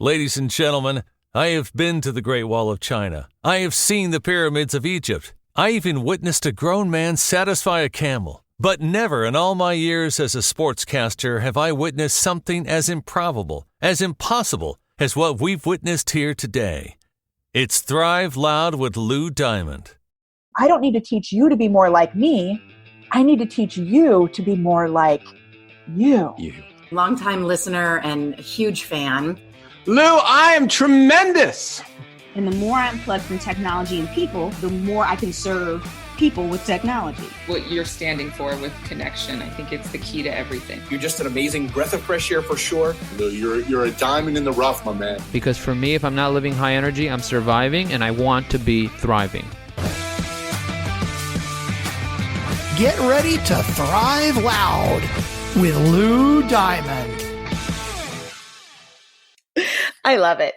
Ladies and gentlemen, I have been to the Great Wall of China. I have seen the pyramids of Egypt. I even witnessed a grown man satisfy a camel. But never in all my years as a sportscaster have I witnessed something as improbable, as impossible as what we've witnessed here today. It's Thrive Loud with Lou Diamond. I don't need to teach you to be more like me. I need to teach you to be more like you. Longtime listener and a huge fan. Lou, I am tremendous. And the more I unplug from technology and people, the more I can serve people with technology. What you're standing for with connection, I think it's the key to everything. You're just an amazing breath of fresh air for sure. Lou, you're a diamond in the rough, my man. Because for me, if I'm not living high energy, I'm surviving and I want to be thriving. Get ready to thrive loud with Lou Diamond. I love it.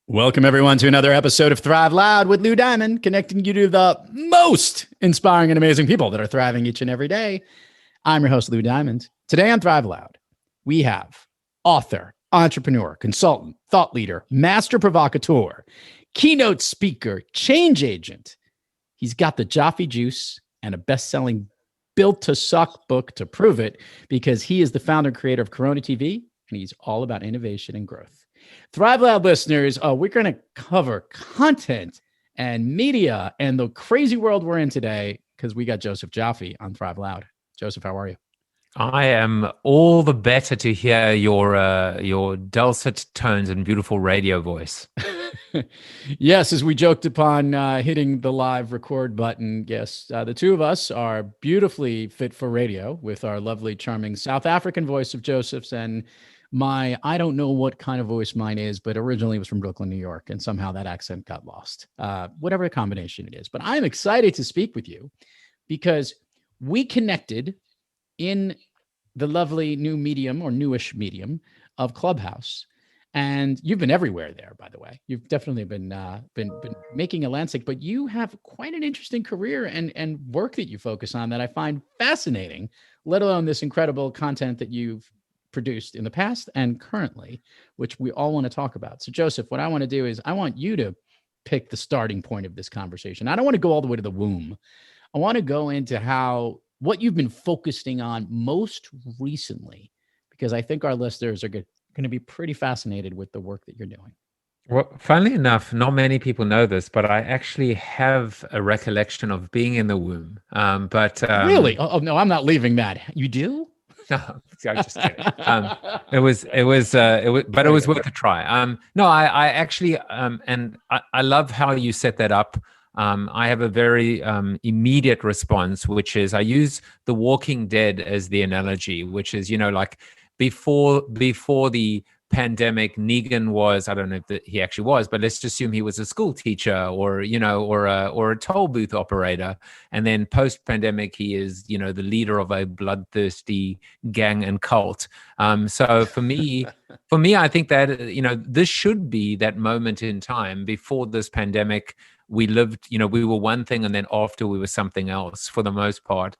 Welcome, everyone, to another episode of Thrive Loud with Lou Diamond, connecting you to the most inspiring and amazing people that are thriving each and every day. I'm your host, Lou Diamond. Today on Thrive Loud, we have author, entrepreneur, consultant, thought leader, master provocateur, keynote speaker, change agent. He's got the Jaffe juice and a best-selling Built to Suck book to prove it, because he is the founder and creator of CoronaTV, and he's all about innovation and growth. Thrive Loud listeners, we're going to cover content and media and the crazy world we're in today, because we got Joseph Jaffe on Thrive Loud. Joseph, how are you? I am all the better to hear your dulcet tones and beautiful radio voice. Yes, as we joked upon hitting the live record button, yes, the two of us are beautifully fit for radio with our lovely, charming South African voice of Joseph's and I don't know what kind of voice mine is, but originally it was from Brooklyn, New York, and somehow that accent got lost. Whatever the combination it is. But I'm excited to speak with you because we connected in the lovely new medium or newish medium of Clubhouse. And you've been everywhere there, by the way. You've definitely been making a landscape, but you have quite an interesting career and work that you focus on that I find fascinating, let alone this incredible content that you've produced in the past and currently, which we all want to talk about. So Joseph, what I want to do is I want you to pick the starting point of this conversation. I don't want to go all the way to the womb. I want to go into what you've been focusing on most recently, because I think our listeners are going to be pretty fascinated with the work that you're doing. Well, funnily enough, not many people know this, but I actually have a recollection of being in the womb. Really? Oh no, I'm not leaving that. You do? No, I'm just kidding. It was worth a try. No, I actually, and I love how you set that up. I have a very immediate response, which is I use The Walking Dead as the analogy, which is, like before the pandemic, Negan was, I don't know if he actually was, but let's just assume he was a school teacher or a toll booth operator. And then post-pandemic, he is, the leader of a bloodthirsty gang and cult. So for me, I think that, this should be that moment in time. Before this pandemic, we lived, we were one thing, and then after we were something else for the most part.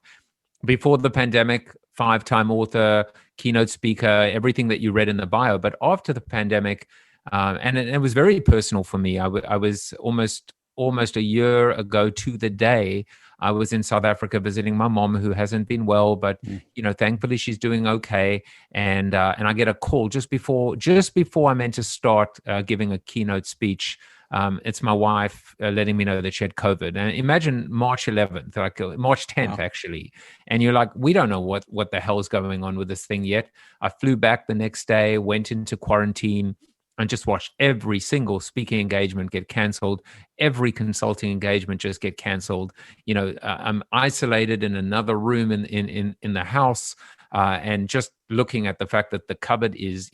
Before the pandemic, 5-time author, keynote speaker, everything that you read in the bio. But after the pandemic, and it was very personal for me. I was almost a year ago to the day, I was in South Africa visiting my mom, who hasn't been well, but thankfully she's doing okay. And I get a call just before I meant to start giving a keynote speech. It's my wife letting me know that she had COVID. And imagine March 11th, like March 10th, actually. And you're like, we don't know what the hell's going on with this thing yet. I flew back the next day, went into quarantine, and just watched every single speaking engagement get canceled, every consulting engagement just get canceled. I'm isolated in another room in the house, and just looking at the fact that the cupboard is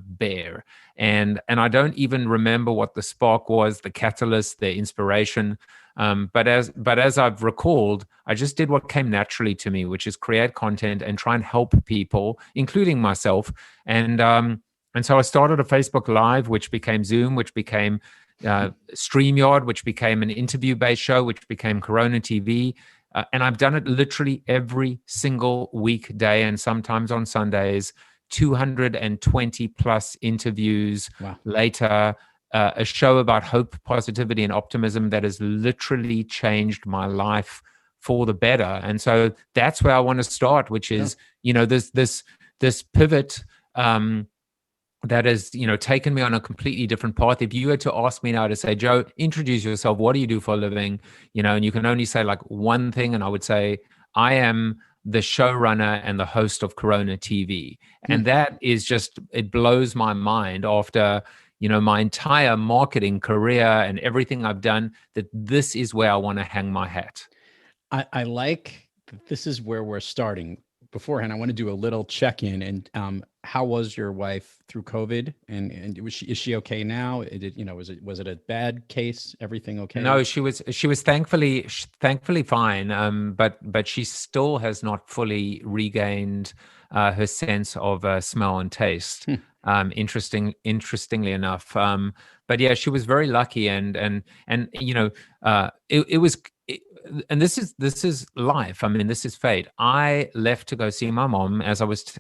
bare. And I don't even remember what the spark was, the catalyst, the inspiration. But as I've recalled, I just did what came naturally to me, which is create content and try and help people, including myself. And so I started a Facebook Live, which became Zoom, which became StreamYard, which became an interview-based show, which became CoronaTV. And I've done it literally every single weekday and sometimes on Sundays 220 plus interviews Wow. later, a show about hope, positivity, and optimism that has literally changed my life for the better. And so that's where I want to start, which is, this pivot that has, taken me on a completely different path. If you were to ask me now to say, Joe, introduce yourself, what do you do for a living? And you can only say like one thing, and I would say, I am the showrunner and the host of CoronaTV. And that is just, it blows my mind after, my entire marketing career and everything I've done, that this is where I want to hang my hat. I like that this is where we're starting. Beforehand, I want to do a little check-in. And how was your wife through COVID? And is she okay now? Was it a bad case? Everything okay? No, she was thankfully fine. But she still has not fully regained her sense of smell and taste. Interestingly enough. But yeah, she was very lucky, and it was. And this is life. I mean, this is fate. I left to go see my mom, as I was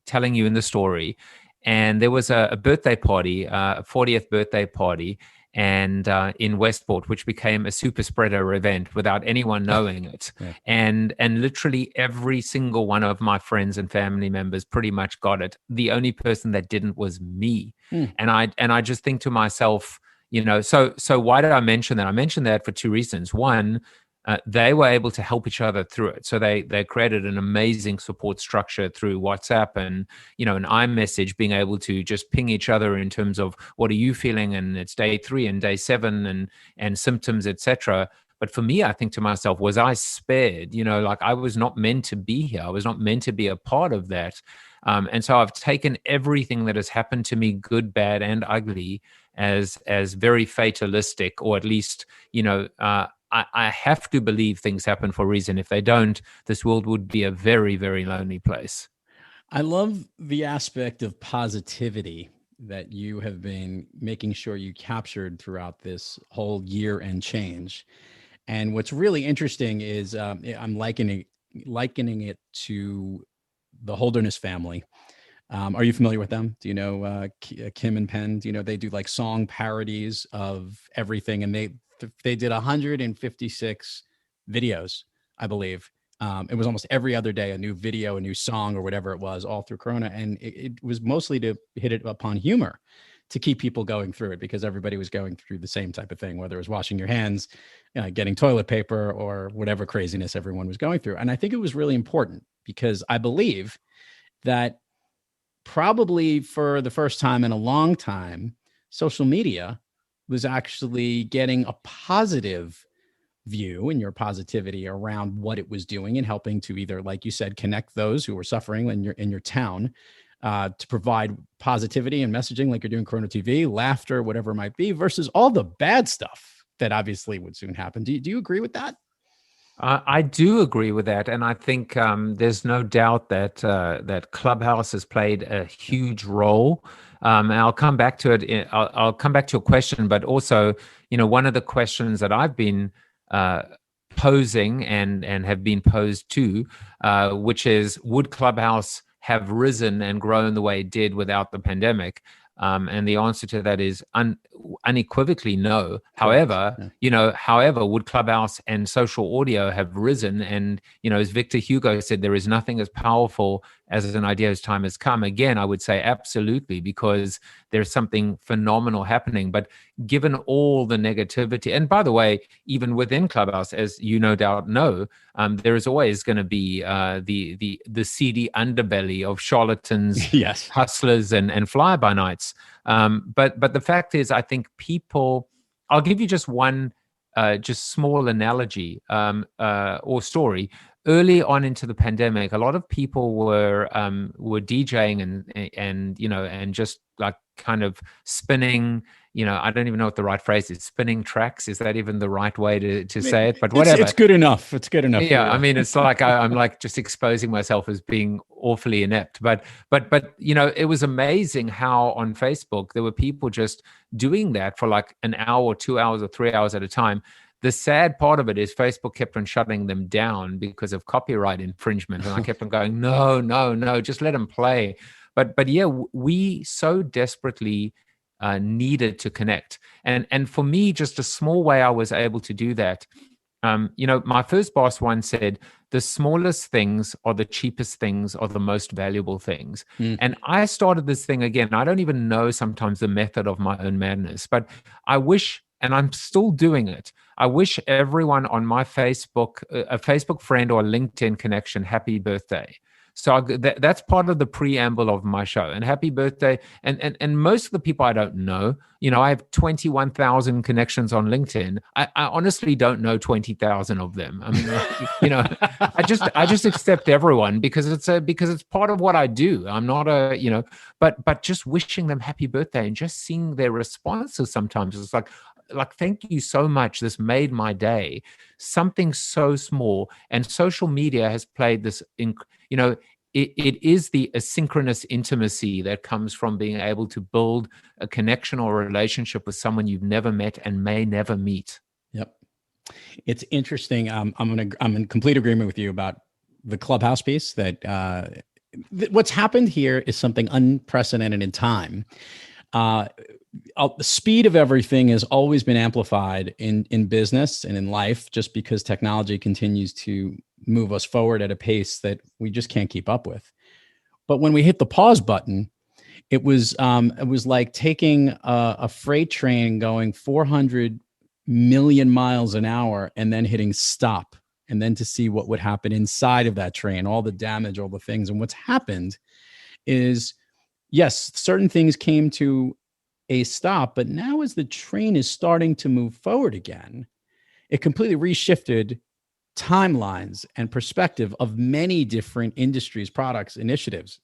telling you in the story, and there was a birthday party, a 40th birthday party, and in Westport, which became a super spreader event without anyone knowing it. Yeah. And literally every single one of my friends and family members pretty much got it. The only person that didn't was me. And I just think to myself, so why did I mention that? I mentioned that for two reasons. One, they were able to help each other through it. So they created an amazing support structure through WhatsApp and, an iMessage, being able to just ping each other in terms of what are you feeling, and it's day 3 and day 7 and symptoms, etc. But for me, I think to myself, was I spared? Like I was not meant to be here. I was not meant to be a part of that. And so I've taken everything that has happened to me, good, bad, and ugly, as very fatalistic, or at least, I have to believe things happen for a reason. If they don't, this world would be a very, very lonely place. I love the aspect of positivity that you have been making sure you captured throughout this whole year and change. And what's really interesting is I'm likening it to the Holderness family. Are you familiar with them? Do you know Kim and Penn? Do you know they do like song parodies of everything, and they did 156 videos, I believe. It was almost every other day, a new video, a new song, or whatever it was, all through Corona. And it was mostly to hit it upon humor, to keep people going through it, because everybody was going through the same type of thing, whether it was washing your hands, getting toilet paper, or whatever craziness everyone was going through. And I think it was really important, because I believe that probably for the first time in a long time, social media was actually getting a positive view, and your positivity around what it was doing, and helping to either, like you said, connect those who were suffering in your town, to provide positivity and messaging like you're doing CoronaTV, laughter, whatever it might be, versus all the bad stuff that obviously would soon happen. Do you agree with that? I do agree with that, and I think there's no doubt that that Clubhouse has played a huge role. And I'll come back to it. I'll come back to your question, but also, one of the questions that I've been posing and have been posed to, which is, would Clubhouse have risen and grown the way it did without the pandemic? And the answer to that is unequivocally no. However, would Clubhouse and social audio have risen? And, as Victor Hugo said, there is nothing as powerful as an idea as time has come. Again, I would say absolutely, because there's something phenomenal happening. But given all the negativity, and by the way, even within Clubhouse, as you no doubt know, there is always going to be the seedy underbelly of charlatans, yes, hustlers, and fly-by-nights. But the fact is, I think people, I'll give you just one just small analogy or story. Early on into the pandemic, a lot of people were DJing and just like kind of spinning. I don't even know what the right phrase is. Spinning tracks, is that even the right way to say it? But whatever. It's good enough. It's good enough. Yeah, I mean, it's like I'm like just exposing myself as being awfully inept. But it was amazing how on Facebook there were people just doing that for like an hour or 2 hours or 3 hours at a time. The sad part of it is Facebook kept on shutting them down because of copyright infringement. And I kept on going, no, just let them play. But yeah, we so desperately needed to connect. And for me, just a small way I was able to do that. My first boss once said, the smallest things are the cheapest things are the most valuable things. And I started this thing again. I don't even know sometimes the method of my own madness, but I wish, and I'm still doing it, I wish everyone on my Facebook, a Facebook friend or a LinkedIn connection, happy birthday. So that's part of the preamble of my show. And happy birthday. And most of the people I don't know, I have 21,000 connections on LinkedIn. I honestly don't know 20,000 of them. I mean, I just accept everyone because it's part of what I do. I'm not but just wishing them happy birthday and just seeing their responses sometimes. It's like, thank you so much. This made my day. Something so small. And social media has played this, it is the asynchronous intimacy that comes from being able to build a connection or a relationship with someone you've never met and may never meet. Yep. It's interesting. I'm in complete agreement with you about the Clubhouse piece that what's happened here is something unprecedented in time. The speed of everything has always been amplified in business and in life, just because technology continues to move us forward at a pace that we just can't keep up with. But when we hit the pause button, it was like taking a freight train going 400 million miles an hour and then hitting stop, and then to see what would happen inside of that train, all the damage, all the things. And what's happened is, yes, certain things came to a stop, but now as the train is starting to move forward again, it completely reshifted timelines and perspective of many different industries, products, initiatives.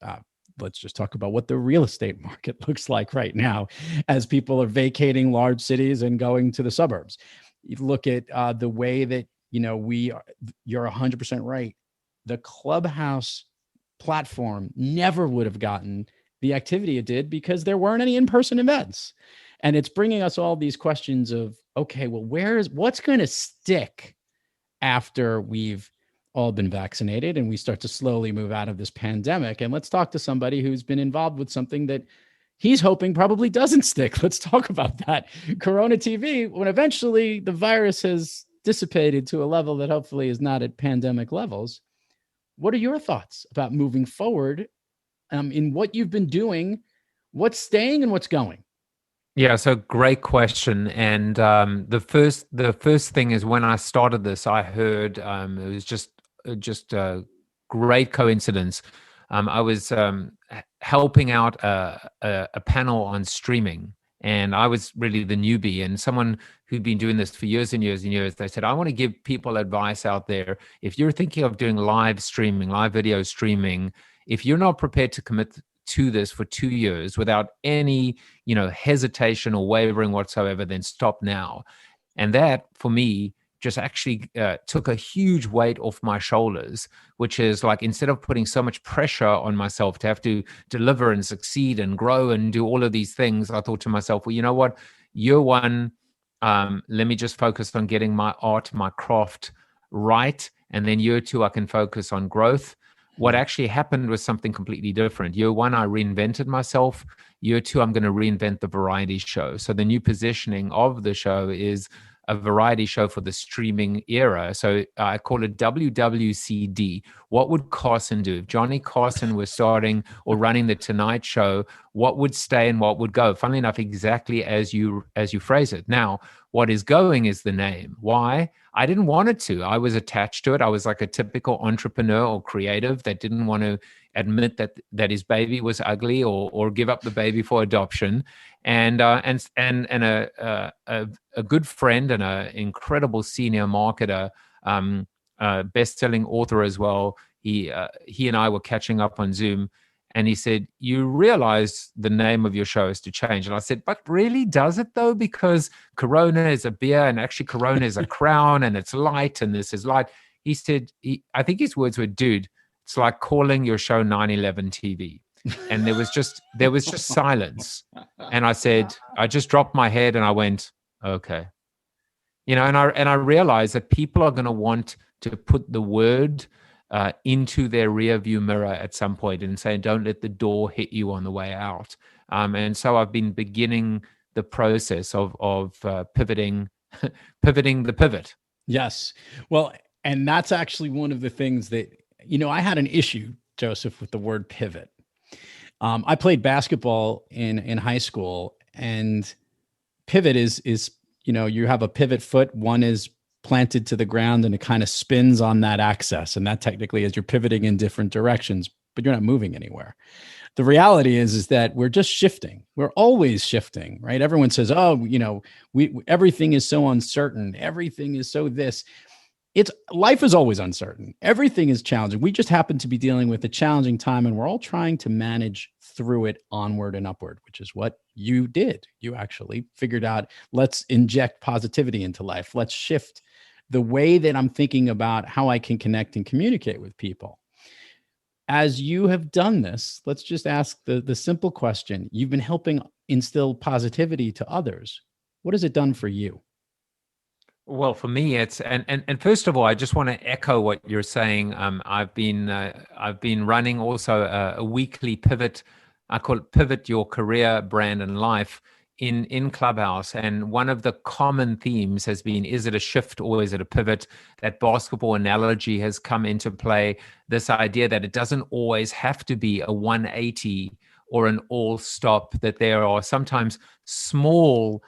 Let's just talk about what the real estate market looks like right now as people are vacating large cities and going to the suburbs. You look at the way that, you're 100% right. The Clubhouse platform never would have gotten the activity it did because there weren't any in-person events. And it's bringing us all these questions of, okay, well, what's going to stick after we've all been vaccinated and we start to slowly move out of this pandemic? And let's talk to somebody who's been involved with something that he's hoping probably doesn't stick. Let's talk about that. CoronaTV, when eventually the virus has dissipated to a level that hopefully is not at pandemic levels. What are your thoughts about moving forward in what you've been doing, what's staying and what's going? Yeah, so great question. And the first thing is, when I started this, I heard it was just a great coincidence. I was helping out a panel on streaming, and I was really the newbie. And someone who'd been doing this for years and years and years, they said, I want to give people advice out there. If you're thinking of doing live streaming, live video streaming, if you're not prepared to commit to this for 2 years without any, hesitation or wavering whatsoever, then stop now. And that, for me, just actually took a huge weight off my shoulders, which is like, instead of putting so much pressure on myself to have to deliver and succeed and grow and do all of these things, I thought to myself, well, you know what? Year one, let me just focus on getting my art, my craft right. And then year two, I can focus on growth. What actually happened was something completely different. Year one, I reinvented myself. Year two, I'm going to reinvent the variety show. So the new positioning of the show is a variety show for the streaming era. So I call it WWCD. What would Carson do? If Johnny Carson was starting or running the Tonight Show, what would stay and what would go? Funnily enough, exactly as you phrase it. Now, what is going is the name. Why? I didn't want it to. I was attached to it. I was like a typical entrepreneur or creative that didn't want to admit that his baby was ugly or give up the baby for adoption. And a good friend and an incredible senior marketer, best-selling author as well. He and I were catching up on Zoom, and he said, "You realize the name of your show is to change." And I said, "But really, does it though? Because Corona is a beer, and actually Corona is a crown, and it's light, and this is light." He said, I think his words were, "Dude, it's like calling your show 9/11 TV." And there was just silence. And I said, I just dropped my head and I went, okay. And I realized that people are going to want to put the word into their rear view mirror at some point and saying, don't let the door hit you on the way out. And so I've been beginning the process of pivoting the pivot. Yes. Well, and that's actually one of the things that, I had an issue, Joseph, with the word pivot. I played basketball in high school, and pivot is you have a pivot foot. One is planted to the ground and it kind of spins on that axis. And that technically is you're pivoting in different directions, but you're not moving anywhere. The reality is that we're just shifting. We're always shifting, right? Everyone says, oh, everything is so uncertain. Everything is so this. Life is always uncertain. Everything is challenging. We just happen to be dealing with a challenging time, and we're all trying to manage through it onward and upward, which is what you did. You actually figured out, let's inject positivity into life. Let's shift the way that I'm thinking about how I can connect and communicate with people. As you have done this, let's just ask the simple question. You've been helping instill positivity to others. What has it done for you? Well, for me, it's and first of all, I just want to echo what you're saying. I've been running also a weekly pivot. I call it Pivot Your Career, Brand, and Life in Clubhouse. And one of the common themes has been: is it a shift or is it a pivot? That basketball analogy has come into play. This idea that it doesn't always have to be a 180 or an all stop. That there are sometimes small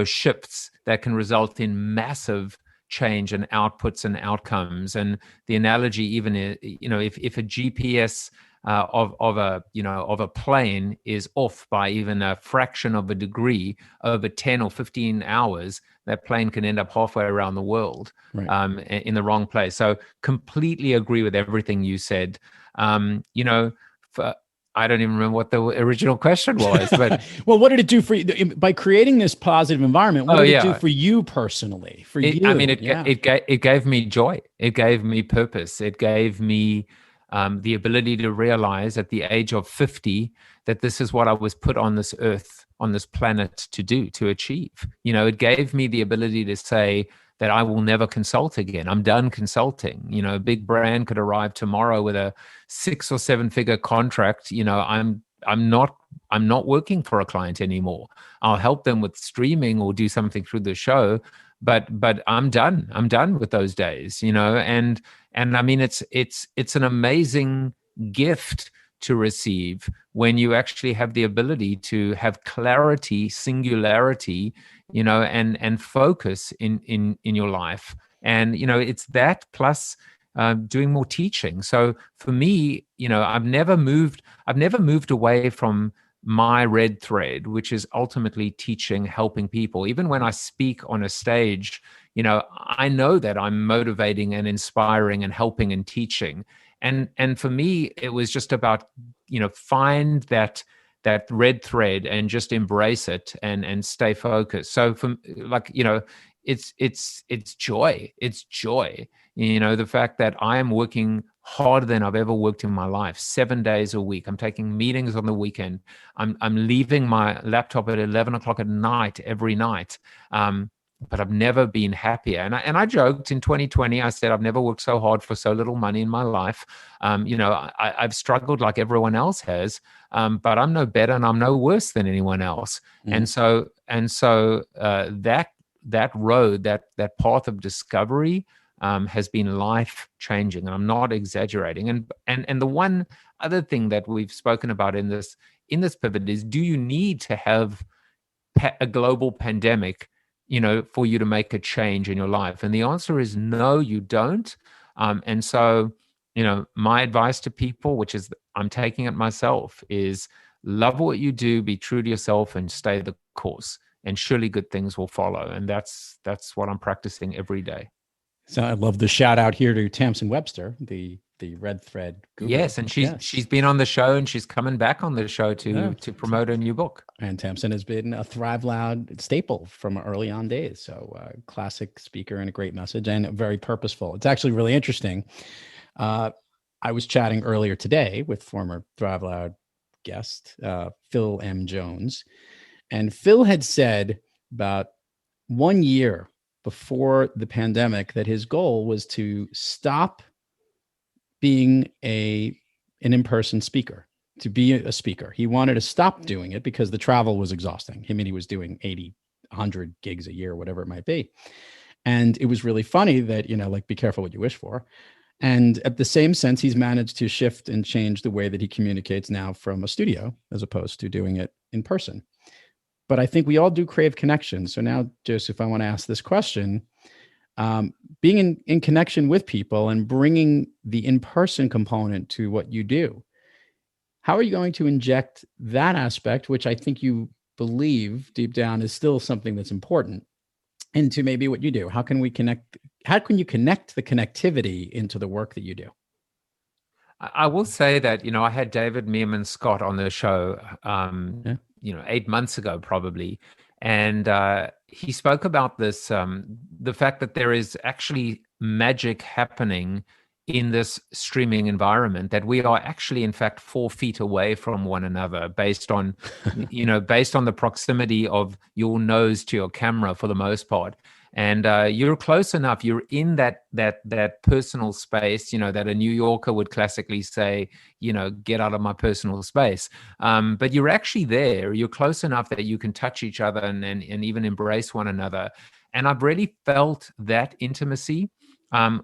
shifts that can result in massive change and outputs and outcomes. And the analogy even is, if a GPS of a plane is off by even a fraction of a degree over 10 or 15 hours, that plane can end up halfway around the world, right, in the wrong place. So completely agree with everything you said. I don't even remember what the original question was, but well, what did it do for you by creating this positive environment? What did it do for you personally? It gave me joy. It gave me purpose. It gave me the ability to realize at the age of 50 that this is what I was put on this earth, on this planet to do, to achieve. It gave me the ability to say that I will never consult again. I'm done consulting. A big brand could arrive tomorrow with a 6 or 7 figure contract. I'm not working for a client anymore. I'll help them with streaming or do something through the show, but I'm done. I'm done with those days. And I mean, it's an amazing gift to receive when you actually have the ability to have clarity, singularity, and focus in your life. And, it's that plus doing more teaching. So for me, I've never moved away from my red thread, which is ultimately teaching, helping people. Even when I speak on a stage, I know that I'm motivating and inspiring and helping and teaching. And for me, it was just about, find that red thread and just embrace it and stay focused. So it's joy. It's joy. The fact that I am working harder than I've ever worked in my life, 7 days a week. I'm taking meetings on the weekend. I'm leaving my laptop at 11 o'clock at night every night. But I've never been happier. And I joked in 2020, I said, I've never worked so hard for so little money in my life. I've struggled like everyone else has, but I'm no better and I'm no worse than anyone else. Mm-hmm. And so that road, that path of discovery has been life changing. And I'm not exaggerating. And the one other thing that we've spoken about in this pivot is, do you need to have a global pandemic for you to make a change in your life? And the answer is no, you don't. And so, my advice to people, which is I'm taking it myself, is love what you do, be true to yourself, and stay the course. And surely good things will follow. And that's what I'm practicing every day. So I love the shout out here to Tamsin Webster, the red thread guru. Yes, and she's been on the show, and she's coming back on the show to promote her new book. And Tamsin has been a Thrive Loud staple from early on days. So classic speaker and a great message, and very purposeful. It's actually really interesting. I was chatting earlier today with former Thrive Loud guest, Phil M. Jones. And Phil had said about 1 year before the pandemic that his goal was to stop being an in-person speaker, to be a speaker. He wanted to stop doing it because the travel was exhausting. I mean, he was doing 80, 100 gigs a year, whatever it might be. And it was really funny that, like, be careful what you wish for. And at the same sense, he's managed to shift and change the way that he communicates now from a studio as opposed to doing it in person. But I think we all do crave connection. So now, Joseph, I want to ask this question. Being in connection with people and bringing the in-person component to what you do, how are you going to inject that aspect, which I think you believe deep down is still something that's important, into maybe what you do? How can you connect the connectivity into the work that you do? I will say that, I had David Meerman Scott on the show, 8 months ago, probably. And he spoke about this, the fact that there is actually magic happening in this streaming environment, that we are actually, in fact, 4 feet away from one another based on, based on the proximity of your nose to your camera for the most part. And you're close enough. You're in that personal space, that a New Yorker would classically say, get out of my personal space. But you're actually there. You're close enough that you can touch each other and even embrace one another. And I've really felt that intimacy.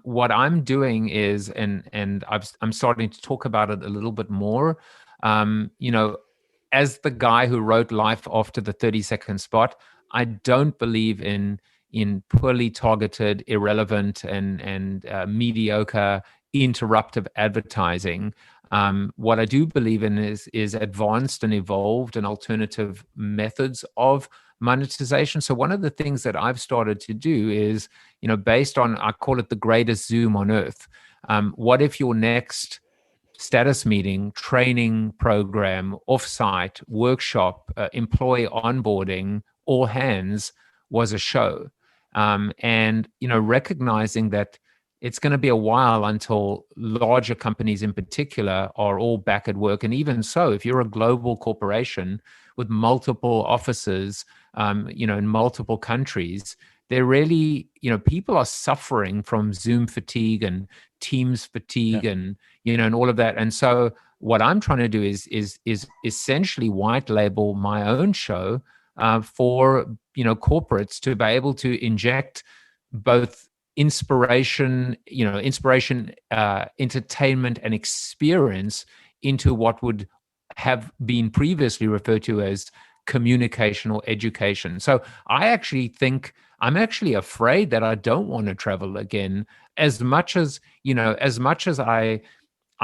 What I'm doing is, and I'm starting to talk about it a little bit more, as the guy who wrote Life After the 30-Second Spot, I don't believe in poorly targeted, irrelevant, and mediocre, interruptive advertising. What I do believe in is advanced and evolved and alternative methods of monetization. So one of the things that I've started to do is, based on, I call it the greatest Zoom on earth. What if your next status meeting, training program, offsite, workshop, employee onboarding, all hands was a show? And, recognizing that it's going to be a while until larger companies in particular are all back at work. And even so, if you're a global corporation with multiple offices, in multiple countries, they're really, people are suffering from Zoom fatigue and Teams fatigue and all of that. And so what I'm trying to do is essentially white label my own show for, corporates to be able to inject both inspiration, entertainment and experience into what would have been previously referred to as communication or education. So I actually think I'm actually afraid that I don't want to travel again as much as I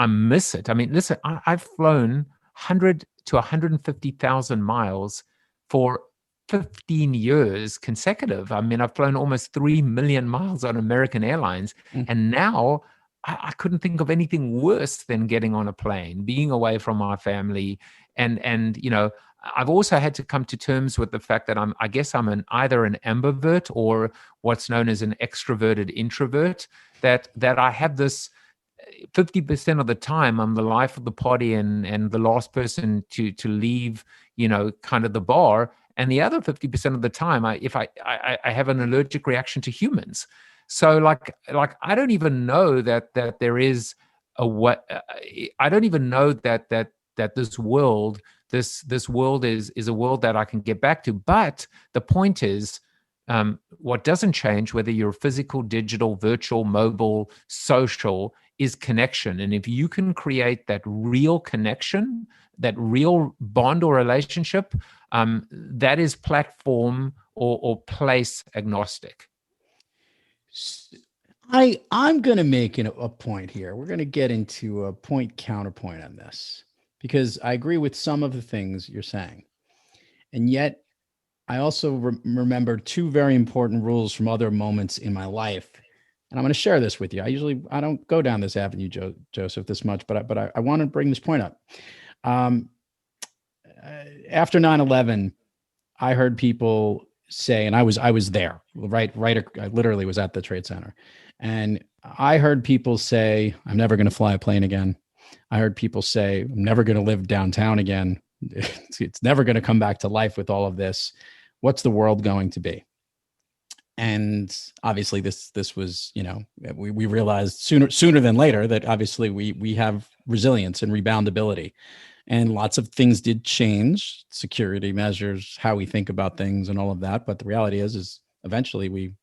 miss it. I mean, listen, I've flown 100 to 150,000 miles for 15 years consecutive. I mean, I've flown almost 3 million miles on American Airlines. And now I couldn't think of anything worse than getting on a plane, being away from my family. And I've also had to come to terms with the fact that I'm either an ambivert or what's known as an extroverted introvert, that I have this 50% of the time I'm the life of the party and the last person to leave, kind of the bar. And the other 50% of the time, I have an allergic reaction to humans. So like I don't even know that there is a what. I don't even know that this world is a world that I can get back to. But the point is, what doesn't change, whether you're physical, digital, virtual, mobile, social, is connection. And if you can create that real connection, that real bond or relationship, that is platform or place agnostic. I'm going to make a point here. We're going to get into a point counterpoint on this, because I agree with some of the things you're saying. And yet I also remember 2 very important rules from other moments in my life. And I'm going to share this with you. I don't go down this avenue, Joseph, this much, but I want to bring this point up. After 9/11, I heard people say, and I was there, right. I literally was at the Trade Center, and I heard people say, "I'm never going to fly a plane again." I heard people say, "I'm never going to live downtown again. It's never going to come back to life with all of this. What's the world going to be?" And obviously this was, we realized sooner than later that obviously we have resilience and reboundability, and lots of things did change, security measures, how we think about things and all of that. But the reality is eventually we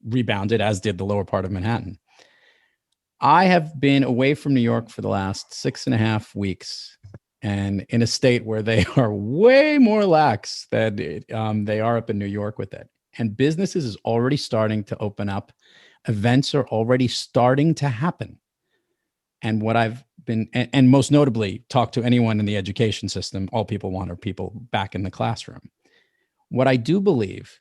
rebounded, as did the lower part of Manhattan. I have been away from New York for the last 6.5 weeks, and in a state where they are way more lax than they are up in New York with it. And businesses is already starting to open up. Events are already starting to happen. And what I've been, and most notably, talk to anyone in the education system, all people want are people back in the classroom. What I do believe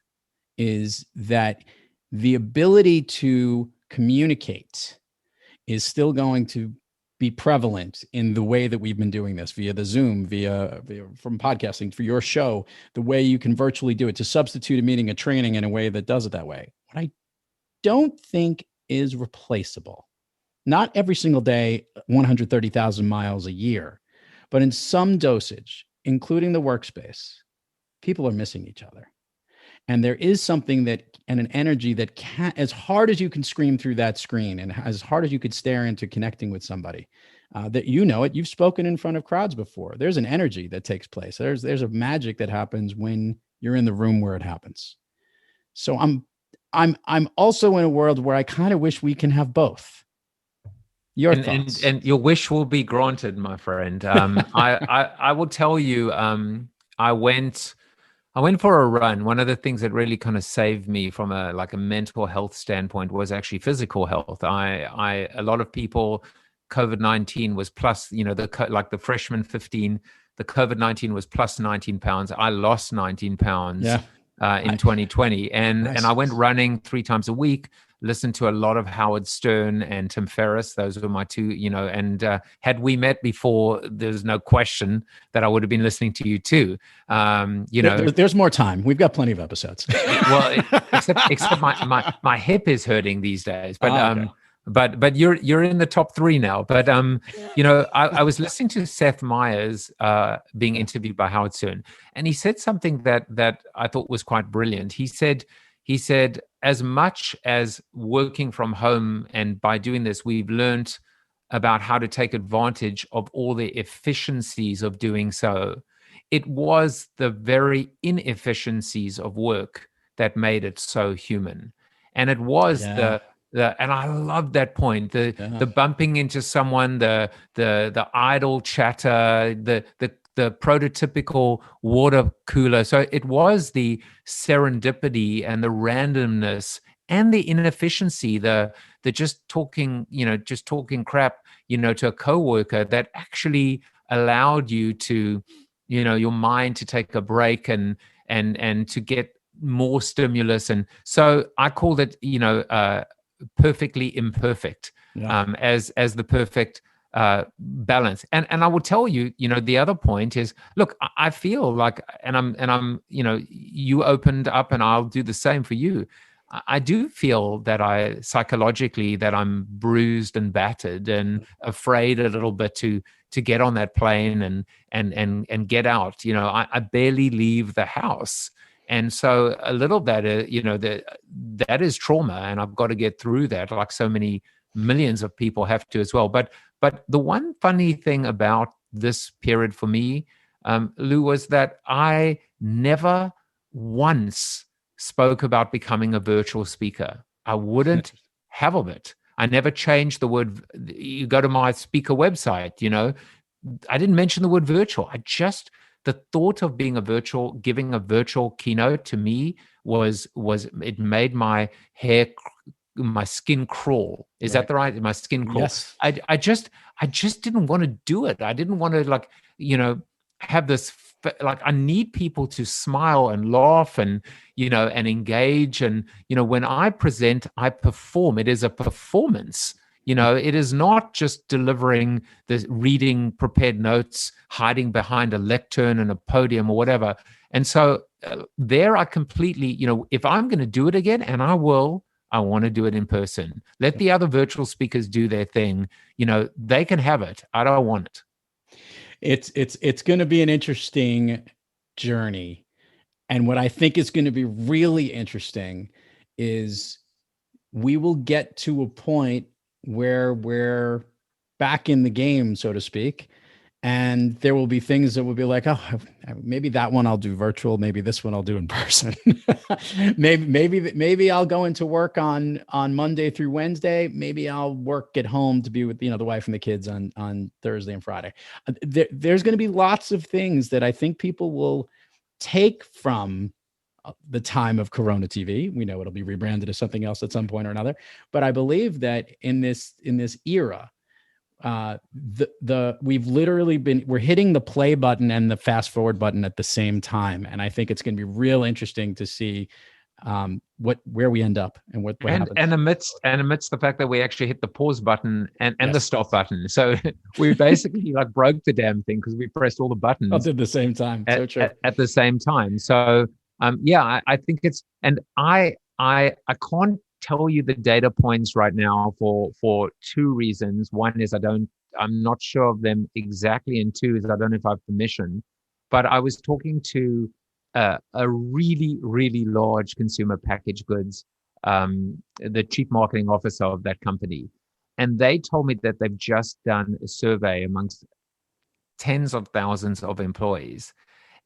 is that the ability to communicate is still going to be prevalent in the way that we've been doing this via the Zoom, via from podcasting, for your show, the way you can virtually do it, to substitute a meeting, a training in a way that does it that way. What I don't think is replaceable, not every single day, 130,000 miles a year, but in some dosage, including the workspace, people are missing each other. And there is something that, and an energy that can, as hard as you can scream through that screen and as hard as you could stare into connecting with somebody, that you've spoken in front of crowds before. There's an energy that takes place. There's a magic that happens when you're in the room where it happens. So I'm also in a world where I kind of wish we can have both. Your thoughts? And your wish will be granted, my friend. I will tell you, I went for a run. One of the things that really kind of saved me from a mental health standpoint was actually physical health. A lot of people, COVID-19 was plus, the freshman 15, the COVID-19 was plus 19 pounds. I lost 19 pounds in 2020. And I went running 3 times a week, listened to a lot of Howard Stern and Tim Ferriss. Those were my two, and had we met before, there's no question that I would have been listening to you too. There's more time. We've got plenty of episodes. Well, except my hip is hurting these days, but but you're in the top 3 now. But I was listening to Seth Meyers being interviewed by Howard Stern, and he said something that I thought was quite brilliant. He said, as much as working from home, and by doing this, we've learned about how to take advantage of all the efficiencies of doing so, it was the very inefficiencies of work that made it so human. And it was and I love that point, the bumping into someone, the idle chatter, the prototypical water cooler. So it was the serendipity and the randomness and the inefficiency, the just talking crap, to a coworker, that actually allowed you to, your mind to take a break and to get more stimulus. And so I called it, perfectly imperfect, as the perfect balance. And I will tell you, the other point is, look, I feel like, and I'm, you opened up, and I'll do the same for you. I do feel that psychologically that I'm bruised and battered and afraid a little bit to get on that plane and get out. I barely leave the house. And so a little bit, that is trauma, and I've got to get through that, like so many millions of people have to as well. But the one funny thing about this period for me, Lou, was that I never once spoke about becoming a virtual speaker. I wouldn't have of it. I never changed the word. You go to my speaker website, I didn't mention the word virtual. The thought of giving a virtual keynote to me was it made my skin crawl. Is that the right? My skin crawl. Yes. I just didn't want to do it. I didn't want to have this, I need people to smile and laugh and engage. And, when I present, I perform. It is a performance. It is not just delivering the reading prepared notes, hiding behind a lectern and a podium or whatever. And so there I completely, if I'm going to do it again, and I will, I want to do it in person. Let the other virtual speakers do their thing. They can have it. I don't want it. It's going to be an interesting journey. And what I think is going to be really interesting is we will get to a point where we're back in the game, so to speak. And there will be things that will be like, oh, maybe that one I'll do virtual. Maybe this one I'll do in person. maybe I'll go into work on Monday through Wednesday. Maybe I'll work at home to be with, the wife and the kids on Thursday and Friday. There's going to be lots of things that I think people will take from the time of Corona TV. We know it'll be rebranded as something else at some point or another. But I believe that in this era, we've literally we're hitting the play button and the fast forward button at the same time. And I think it's going to be real interesting to see where we end up and what happens. And amidst the fact that we actually hit the pause button and the stop button. So we basically like broke the damn thing because we pressed all the buttons at the same time. So true. At the same time. So I think it's, and I can't tell you the data points right now for two reasons. One is I'm not sure of them exactly, and two is I don't know if I have permission. But I was talking to a really, really large consumer packaged goods, the chief marketing officer of that company. And they told me that they've just done a survey amongst tens of thousands of employees.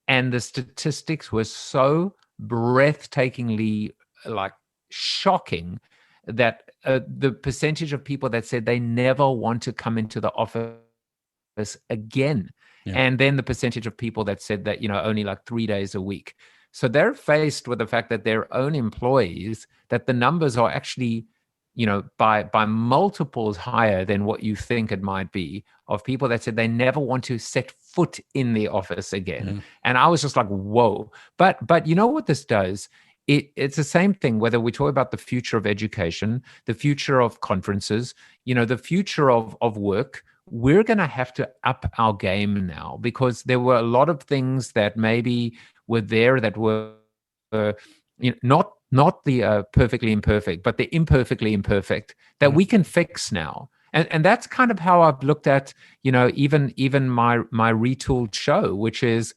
And the statistics were so breathtakingly like shocking that the percentage of people that said they never want to come into the office again. Yeah. And then the percentage of people that said that, only like 3 days a week. So they're faced with the fact that their own employees, that the numbers are actually, by multiples higher than what you think it might be, of people that said they never want to set foot in the office again. Mm. And I was just like, whoa. But you know what this does? It's the same thing, whether we talk about the future of education, the future of conferences, the future of work. We're going to have to up our game now, because there were a lot of things that maybe were there that were not the perfectly imperfect, but the imperfectly imperfect that we can fix now. And that's kind of how I've looked at, even my retooled show, which is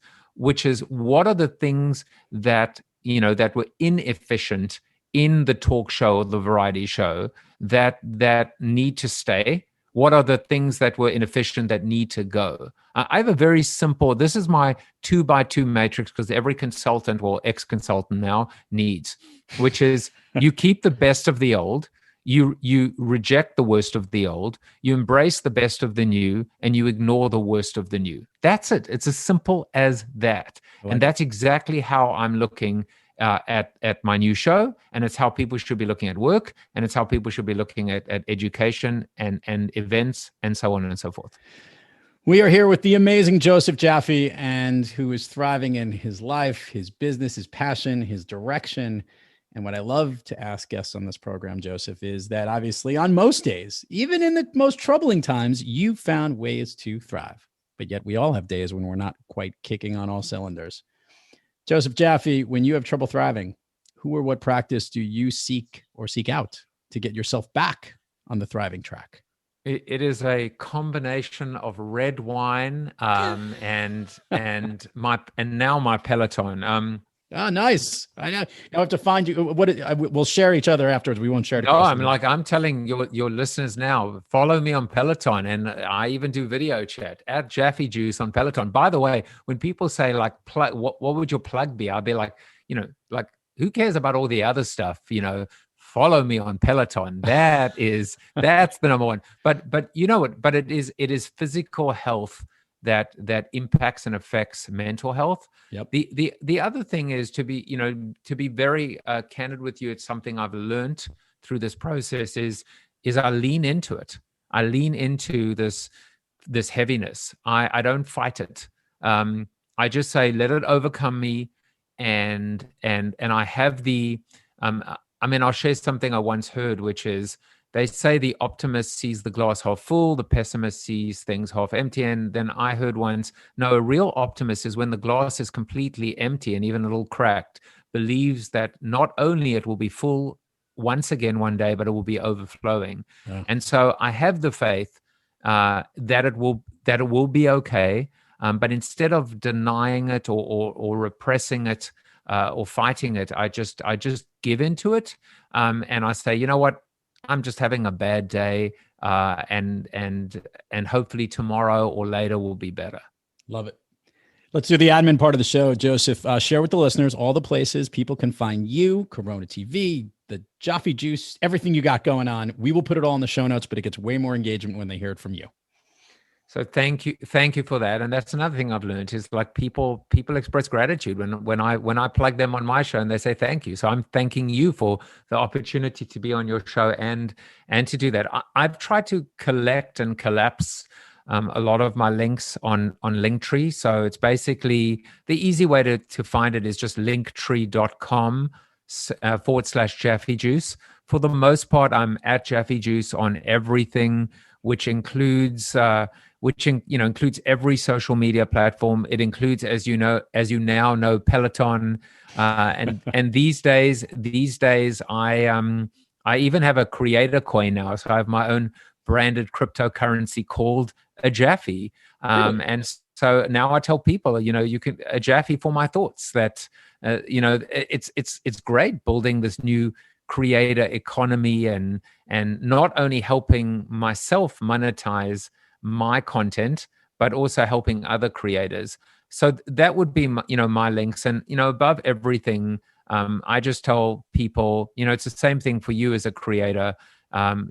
what are the things that that were inefficient in the talk show or the variety show that need to stay? What are the things that were inefficient that need to go? I have a very simple, this is my 2x2 matrix, because every consultant or ex-consultant now needs, which is you keep the best of the old, you reject the worst of the old, you embrace the best of the new, and you ignore the worst of the new. That's it. It's as simple as that. And that's exactly how I'm looking at my new show, and it's how people should be looking at work, and it's how people should be looking at education and events and so on and so forth. We are here with the amazing Joseph Jaffe, and who is thriving in his life, his business, his passion, his direction. And what I love to ask guests on this program, Joseph, is that obviously on most days, even in the most troubling times, you found ways to thrive. But yet we all have days when we're not quite kicking on all cylinders. Joseph Jaffe, when you have trouble thriving, who or what practice do you seek out to get yourself back on the thriving track? It is a combination of red wine and now my Peloton. Nice. I know. I have to find you. We'll share each other afterwards. We won't share it. No, I'm telling your listeners now, follow me on Peloton, and I even do video chat at Jaffe Juice on Peloton. By the way, when people say like, what would your plug be? I'll be like, who cares about all the other stuff? Follow me on Peloton. That's the number one. But you know what? But it is physical health that impacts and affects mental health. Yep. The other thing is to be very candid with you. It's something I've learned through this process is I lean into it. I lean into this heaviness. I don't fight it. I just say, let it overcome me. And I have I'll share something I once heard, which is, they say the optimist sees the glass half full, the pessimist sees things half empty. And then I heard once, no, a real optimist is when the glass is completely empty and even a little cracked, believes that not only it will be full once again one day, but it will be overflowing. Yeah. And so I have the faith that it will be okay. But instead of denying it or repressing it, or fighting it. I just give into it, and I say, you know what, I'm just having a bad day, and hopefully tomorrow or later will be better. Love it. Let's do the admin part of the show. Joseph, share with the listeners all the places people can find you, Corona TV, the Jaffe Juice, everything you got going on. We will put it all in the show notes, but it gets way more engagement when they hear it from you. So thank you for that. And that's another thing I've learned is like people express gratitude when I plug them on my show and they say thank you. So I'm thanking you for the opportunity to be on your show and to do that. I've tried to collect and collapse a lot of my links on Linktree. So it's basically the easy way to find it is just linktree.com /Jaffe Juice. For the most part, I'm at Jaffe Juice on everything, which includes includes every social media platform. It includes, as you now know, Peloton, and these days I even have a creator coin now. So I have my own branded cryptocurrency called a Jaffe, and so now I tell people, you can a Jaffe for my thoughts. That it's great building this new creator economy and not only helping myself monetize my content, but also helping other creators. So that would be my links. And above everything, I just tell people, it's the same thing for you as a creator.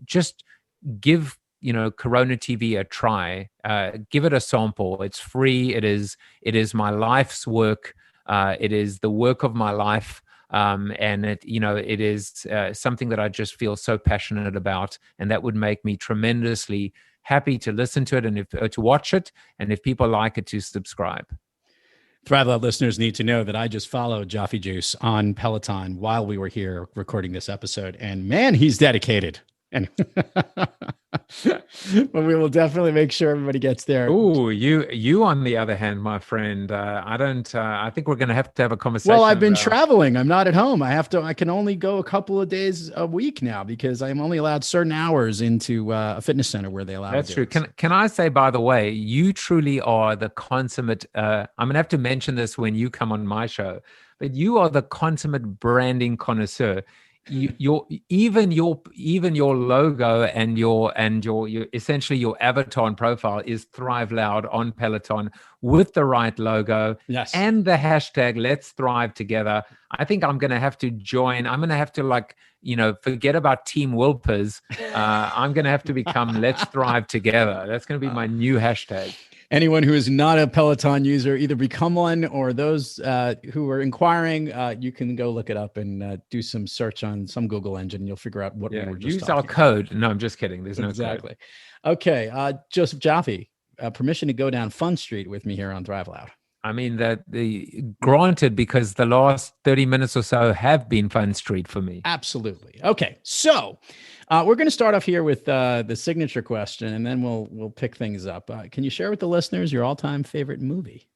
Just give Corona TV a try. Give it a sample. It's free. It is my life's work. It is the work of my life. And it is something that I just feel so passionate about, and that would make me tremendously happy to listen to it and to watch it, and if people like it, to subscribe. Thrival listeners need to know that I just followed Jaffe Juice on Peloton while we were here recording this episode, and man, he's dedicated. And but we will definitely make sure everybody gets there. Oh, you on the other hand, my friend, I think we're going to have a conversation. Well, I've been traveling. I'm not at home. I can only go a couple of days a week now because I'm only allowed certain hours into a fitness center where they allow. That's true. Can I say, by the way, you truly are the consummate, I'm going to have to mention this when you come on my show, but you are the consummate branding connoisseur. Your logo and your essentially your avatar and profile is Thrive Loud on Peloton with the right logo, yes, and the hashtag Let's Thrive Together. I think I'm going to have to join. I'm going to have to forget about Team Wilpers. I'm going to have to become Let's Thrive Together. That's going to be my new hashtag. Anyone who is not a Peloton user, either become one, or those who are inquiring, you can go look it up and do some search on some Google engine. And you'll figure out what we were just use our code. No, I'm just kidding. There's no exactly. Code. Okay, Joseph Jaffe, permission to go down Fun Street with me here on Thrive Loud. I mean, granted, because the last 30 minutes or so have been Fun Street for me. Absolutely. Okay, so we're going to start off here with the signature question, and then we'll pick things up. Can you share with the listeners your all-time favorite movie?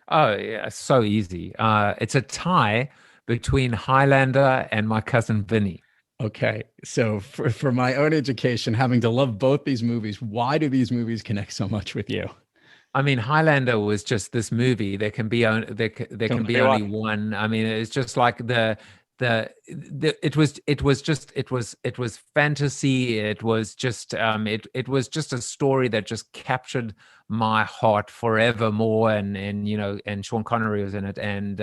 Oh, yeah, so easy. It's a tie between Highlander and My Cousin Vinny. Okay, so for my own education, having to love both these movies, why do these movies connect so much with you? I mean, Highlander was just this movie. There can be only one. I mean, it's just like it was fantasy. It was just it was just a story that just captured my heart forevermore. And Sean Connery was in it, and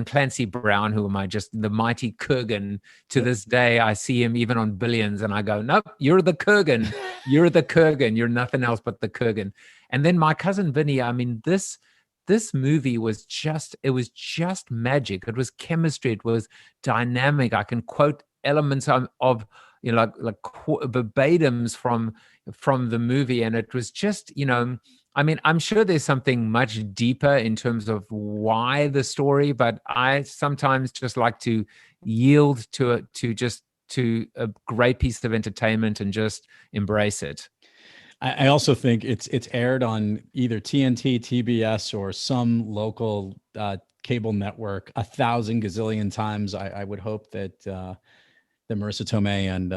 Clancy Brown, who am I, just the mighty Kurgan. To this day, I see him even on Billions, and I go, nope, you're the Kurgan. You're the Kurgan. You're nothing else but the Kurgan. And then My Cousin Vinny, I mean, this movie was just magic. It was chemistry. It was dynamic. I can quote elements of like verbatims from the movie, and it was just, I mean, I'm sure there's something much deeper in terms of why the story, but I sometimes just like to yield to a great piece of entertainment and just embrace it. I also think it's aired on either TNT, TBS, or some local cable network 1,000 gazillion times. I would hope that Marissa Tomei and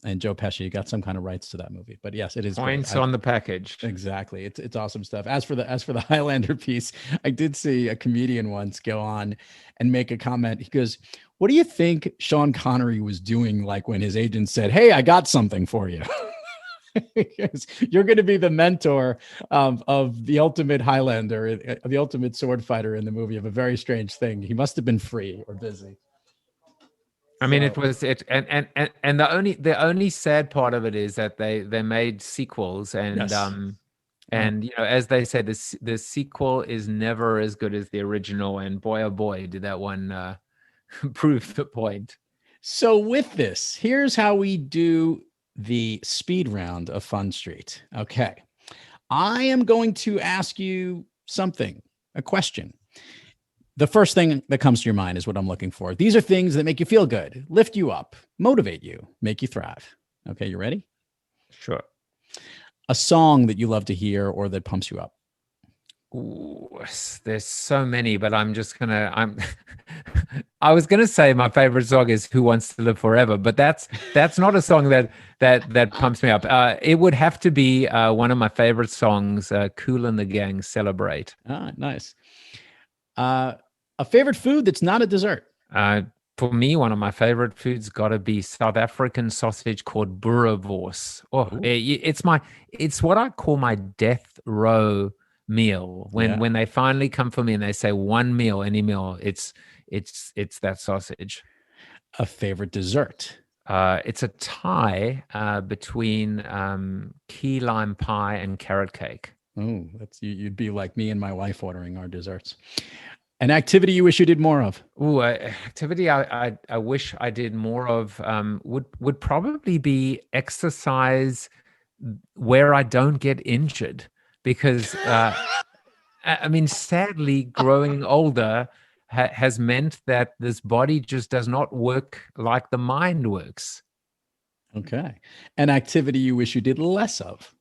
And Joe Pesci got some kind of rights to that movie. But yes, it is Points on the package. Exactly. It's awesome stuff. As for the Highlander piece, I did see a comedian once go on and make a comment. He goes, "What do you think Sean Connery was doing like when his agent said, 'Hey, I got something for you?'" Because you're going to be the mentor of the ultimate Highlander, the ultimate sword fighter in the movie of A Very Strange Thing. He must have been free or busy. I mean, it was it, and the only sad part of it is that they made sequels, and Yes. and you know, as they say, the sequel is never as good as the original, and boy oh boy did that one prove the point. So with this, here's how we do the speed round of Fun Street. Okay, I am going to ask you something, a question. The first thing that comes to your mind is what I'm looking for. These are things that make you feel good, lift you up, motivate you, make you thrive. Okay, you ready? Sure. A song that you love to hear or that pumps you up. Ooh, there's so many, but I was gonna say my favorite song is "Who Wants to Live Forever," but that's not a song that pumps me up. It would have to be one of my favorite songs, "Kool and the Gang Celebrate." Ah, nice. A favorite food that's not a dessert. For me, one of my favorite foods got to be South African sausage called boerewors. Oh, it's what I call my death row meal. When they finally come for me and they say one meal, any meal, it's that sausage. A favorite dessert. It's a tie between key lime pie and carrot cake. Oh, you'd be like me and my wife ordering our desserts. An activity you wish you did more of? Ooh, activity I wish I did more of would probably be exercise where I don't get injured, because I mean, sadly, growing older has meant that this body just does not work like the mind works. Okay. An activity you wish you did less of?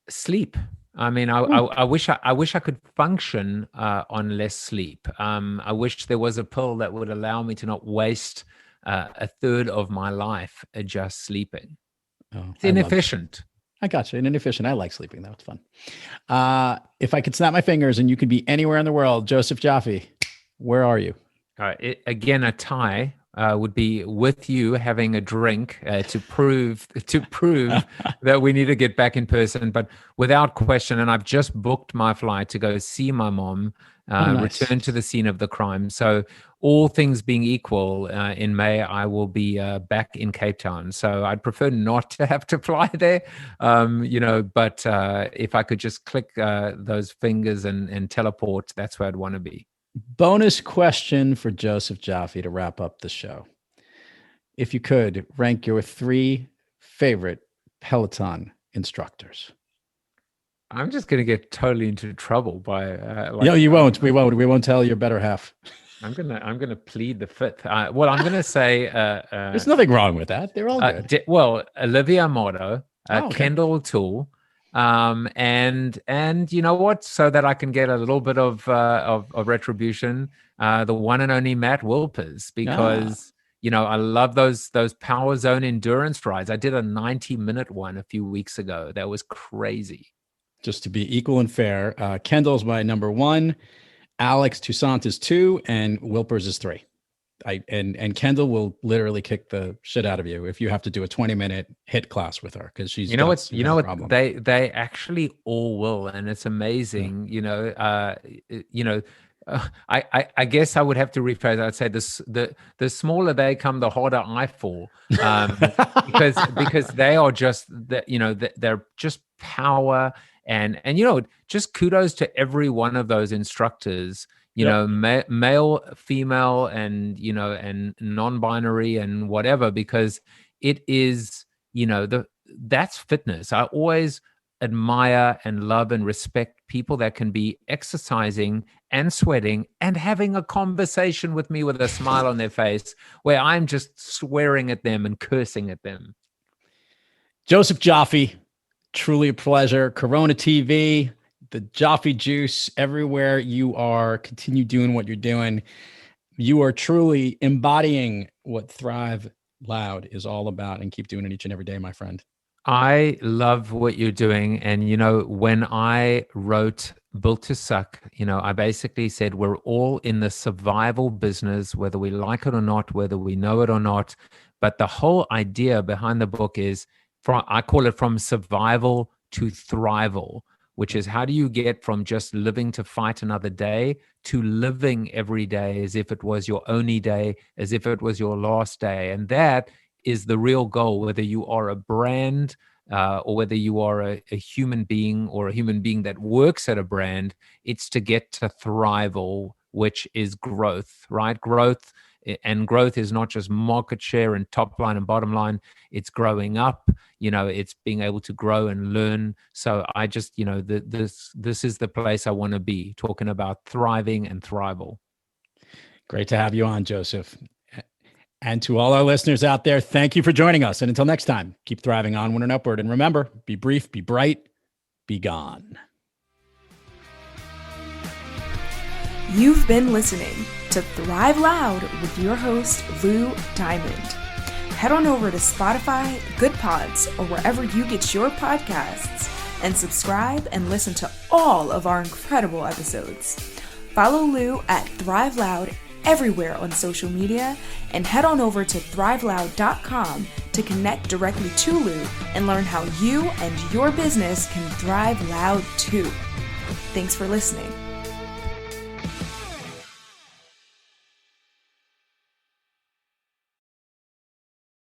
Sleep. I mean, I wish I could function on less sleep. I wish there was a pill that would allow me to not waste a third of my life just sleeping. Oh, it's inefficient. I got you. Inefficient. I like sleeping though. It's fun. If I could snap my fingers and you could be anywhere in the world, Joseph Jaffe, where are you? Again, a tie would be with you having a drink to prove that we need to get back in person, but without question. And I've just booked my flight to go see my mom, nice. Return to the scene of the crime. So all things being equal, in May, I will be back in Cape Town. So I'd prefer not to have to fly there, but if I could just click those fingers and teleport, that's where I'd want to be. Bonus question for Joseph Jaffe to wrap up the show. If you could rank your 3 favorite Peloton instructors. I'm just going to get totally into trouble by. No, you won't. We won't. We won't tell your better half. I'm gonna plead the 5th. Well, I'm gonna say. There's nothing wrong with that. They're all good. Olivia Morto, Kendall Toole. And you know what? So that I can get a little bit of retribution, the one and only Matt Wilpers, because I love those Power Zone endurance rides. I did a 90-minute one a few weeks ago. That was crazy. Just to be equal and fair, Kendall's my number 1, Alex Toussaint is 2, and Wilpers is 3. And Kendall will literally kick the shit out of you if you have to do a 20-minute HIIT class with her, because she's they actually all will, and it's amazing. I guess I would have to rephrase. I'd say the smaller they come, the harder I fall, because they are just they're just power, and just kudos to every one of those instructors. Male, female, and and non-binary and whatever, because it is that's fitness. I always admire and love and respect people that can be exercising and sweating and having a conversation with me with a smile on their face, where I'm just swearing at them and cursing at them. Joseph Jaffe, truly a pleasure. CoronaTV, the Jaffe juice, everywhere you are, continue doing what you're doing. You are truly embodying what Thrive Loud is all about, and keep doing it each and every day, my friend. I love what you're doing. And, you know, when I wrote Built to Suck, you know, I basically said we're all in the survival business, whether we like it or not, whether we know it or not. But the whole idea behind the book is, I call it from survival to thrival, which is how do you get from just living to fight another day to living every day as if it was your only day, as if it was your last day. And that is the real goal, whether you are a brand or whether you are a human being or a human being that works at a brand. It's to get to thrival, which is growth, right? Growth is not just market share and top line and bottom line. It's growing up, you know, it's being able to grow and learn. So I just, you know, this is the place I want to be, talking about thriving and thrival. Great to have you on, Joseph. And to all our listeners out there, thank you for joining us. And until next time, keep thriving onward and upward. And remember, be brief, be bright, be gone. You've been listening to Thrive Loud with your host, Lou Diamond. Head on over to Spotify, Good Pods, or wherever you get your podcasts, and subscribe and listen to all of our incredible episodes. Follow Lou at Thrive Loud everywhere on social media, and head on over to thriveloud.com to connect directly to Lou and learn how you and your business can thrive loud too. Thanks for listening.